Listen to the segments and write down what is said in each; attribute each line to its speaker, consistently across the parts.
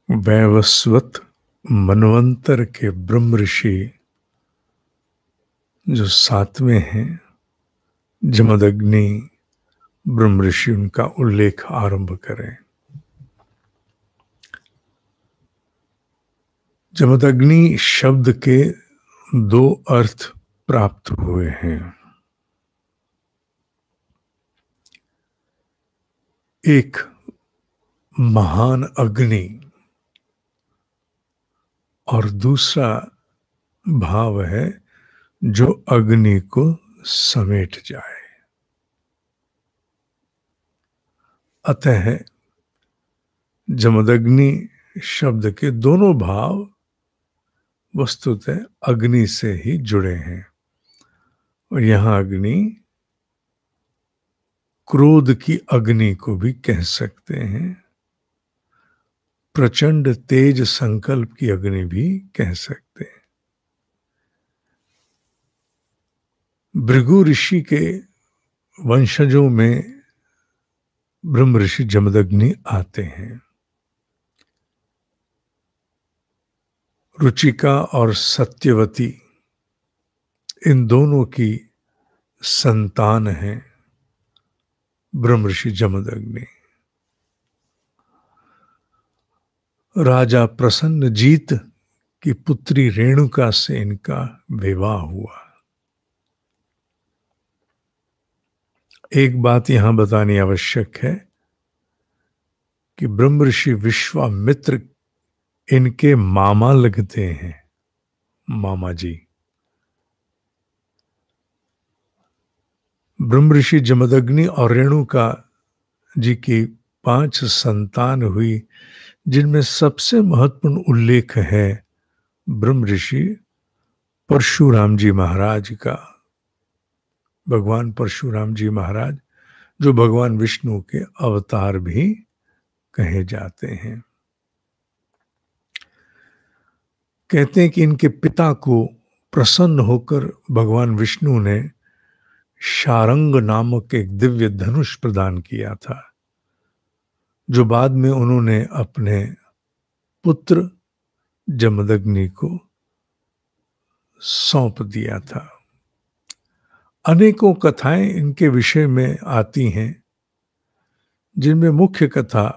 Speaker 1: वैवस्वत मनवंतर के ब्रह्म ऋषि जो सातवें हैं, जमदग्नि ब्रह्म ऋषि, उनका उल्लेख आरंभ करें। जमदग्नि शब्द के दो अर्थ प्राप्त हुए हैं। एक महान अग्नि और दूसरा भाव है जो अग्नि को समेट जाए। अतः जमदग्नि शब्द के दोनों भाव वस्तुतः अग्नि से ही जुड़े हैं। और यहां अग्नि क्रोध की अग्नि को भी कह सकते हैं, प्रचंड तेज संकल्प की अग्नि भी कह सकते हैं। भृगु ऋषि के वंशजों में ब्रह्म ऋषि जमदग्नि आते हैं। रुचिका और सत्यवती इन दोनों की संतान है ब्रह्म ऋषि जमदग्नि। राजा प्रसन्नजीत की पुत्री रेणुका से इनका विवाह हुआ। एक बात यहां बतानी आवश्यक है कि ब्रह्म ऋषि विश्वामित्र इनके मामा लगते हैं, मामा जी। ब्रह्म ऋषि जमदग्नि और रेणुका जी की 5 संतान हुई, जिनमें सबसे महत्वपूर्ण उल्लेख है ब्रह्म ऋषि परशुराम जी महाराज का। भगवान परशुराम जी महाराज जो भगवान विष्णु के अवतार भी कहे जाते हैं। कहते हैं कि इनके पिता को प्रसन्न होकर भगवान विष्णु ने शारंग नामक एक दिव्य धनुष प्रदान किया था, जो बाद में उन्होंने अपने पुत्र जमदग्नि को सौंप दिया था। अनेकों कथाएं इनके विषय में आती हैं, जिनमें मुख्य कथा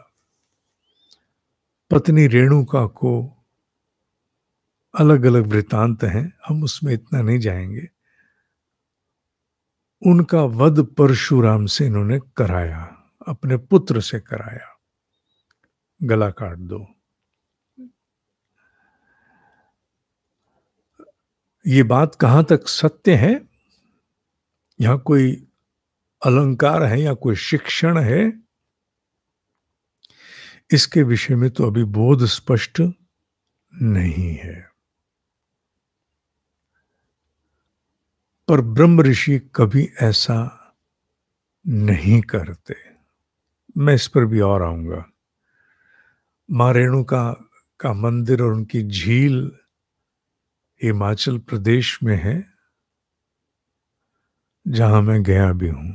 Speaker 1: पत्नी रेणुका को अलग अलग वृतांत हैं, हम उसमें इतना नहीं जाएंगे। उनका वध परशुराम से इन्होंने कराया, अपने पुत्र से कराया, गला काट दो। ये बात कहां तक सत्य है, यहां कोई अलंकार है या कोई शिक्षण है, इसके विषय में तो अभी बोध स्पष्ट नहीं है। पर ब्रह्म ऋषि कभी ऐसा नहीं करते। मैं इस पर भी और आऊंगा। मां रेणुका का मंदिर और उनकी झील हिमाचल प्रदेश में है, जहां मैं गया भी हूं।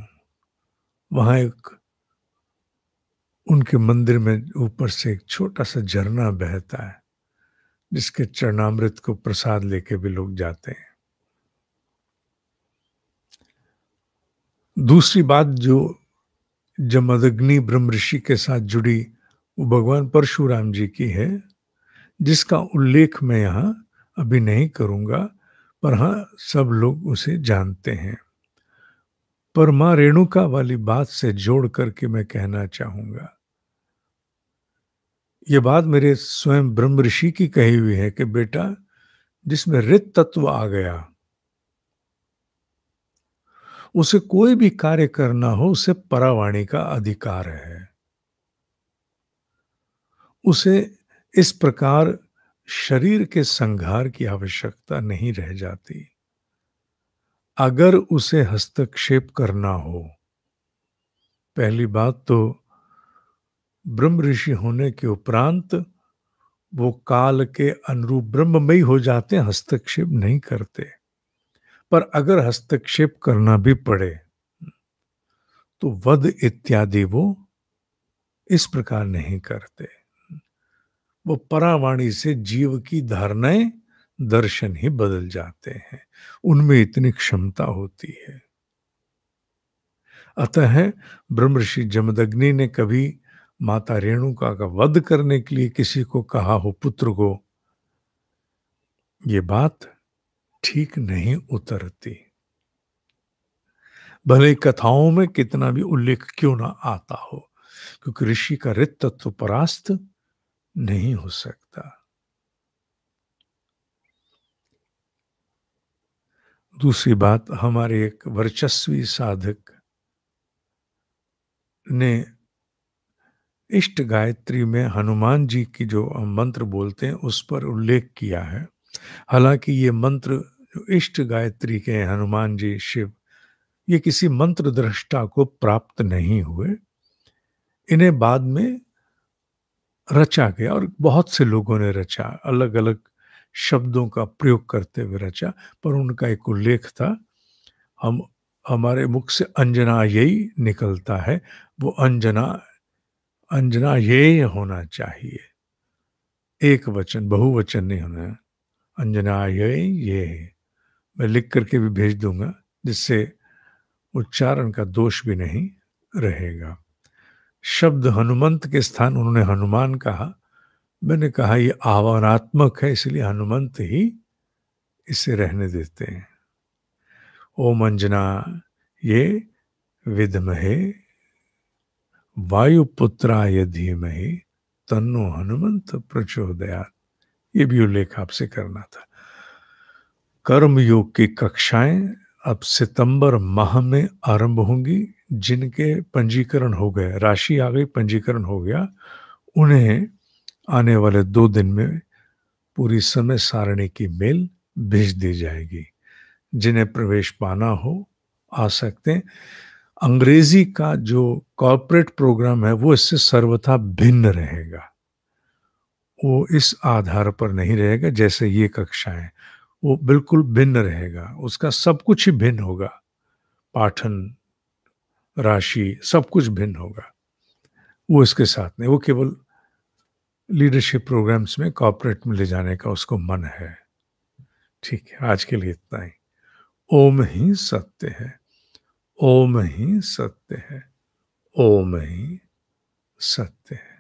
Speaker 1: वहां एक उनके मंदिर में ऊपर से एक छोटा सा झरना बहता है, जिसके चरणामृत को प्रसाद लेके भी लोग जाते हैं। दूसरी बात जो जमदग्नि ब्रह्म ऋषि के साथ जुड़ी, वो भगवान परशुराम जी की है, जिसका उल्लेख मैं यहां अभी नहीं करूंगा, पर हां सब लोग उसे जानते हैं। पर मां रेणुका वाली बात से जोड़ करके मैं कहना चाहूंगा, यह बात मेरे स्वयं ब्रह्म ऋषि की कही हुई है कि बेटा, जिसमें ऋत तत्व आ गया, उसे कोई भी कार्य करना हो, उसे परावाणी का अधिकार है। उसे इस प्रकार शरीर के संहार की आवश्यकता नहीं रह जाती। अगर उसे हस्तक्षेप करना हो, पहली बात तो ब्रह्म ऋषि होने के उपरांत वो काल के अनुरूप ब्रह्ममयी हो जाते हैं, हस्तक्षेप नहीं करते। पर अगर हस्तक्षेप करना भी पड़े तो वध इत्यादि वो इस प्रकार नहीं करते। वो परावाणी से जीव की धारणाएं, दर्शन ही बदल जाते हैं। उनमें इतनी क्षमता होती है। अतः ब्रह्मर्षि जमदग्नि ने कभी माता रेणुका का वध करने के लिए किसी को कहा हो, पुत्र को, ये बात ठीक नहीं उतरती, भले ही कथाओं में कितना भी उल्लेख क्यों ना आता हो, क्योंकि ऋषि का ऋत तत्व परास्त नहीं हो सकता। दूसरी बात, हमारे एक वर्चस्वी साधक ने इष्ट गायत्री में हनुमान जी की जो हम मंत्र बोलते हैं उस पर उल्लेख किया है। हालांकि ये मंत्र जो इष्ट गायत्री के हैं, हनुमान जी, शिव, ये किसी मंत्र दृष्टा को प्राप्त नहीं हुए। इन्हें बाद में रचा गया और बहुत से लोगों ने रचा, अलग अलग शब्दों का प्रयोग करते हुए रचा, पर उनका एक उल्लेख था। हम हमारे मुख से अंजना यही निकलता है, वो अंजना अंजना ये होना चाहिए, एक वचन, बहुवचन नहीं होना है। अंजना ये मैं लिख करके भी भेज दूंगा, जिससे उच्चारण का दोष भी नहीं रहेगा। शब्द हनुमंत के स्थान उन्होंने हनुमान कहा। मैंने कहा ये आह्वानात्मक है, इसलिए हनुमंत ही इसे रहने देते हैं। ओम अंजना ये विद्महे वायुपुत्राय धीमहि तन्नो हनुमंत प्रचोदयात्। ये भी उल्लेख आपसे करना था। कर्म योग की कक्षाएं अब सितंबर माह में आरंभ होंगी। जिनके पंजीकरण हो गए, राशि आ गई, पंजीकरण हो गया, उन्हें आने वाले 2 दिन में पूरी समय सारणी की मेल भेज दी जाएगी। जिन्हें प्रवेश पाना हो आ सकते हैं। अंग्रेजी का जो कॉर्पोरेट प्रोग्राम है वो इससे सर्वथा भिन्न रहेगा। वो इस आधार पर नहीं रहेगा जैसे ये कक्षाएं, वो बिल्कुल भिन्न रहेगा। उसका सब कुछ ही भिन्न होगा, पाठन, राशि, सब कुछ भिन्न होगा। वो इसके साथ नहीं, वो केवल लीडरशिप प्रोग्राम्स में कॉर्पोरेट में ले जाने का उसको मन है। ठीक है, आज के लिए इतना ही। ओम ही सत्य है, ओम ही सत्य है, ओम ही सत्य है।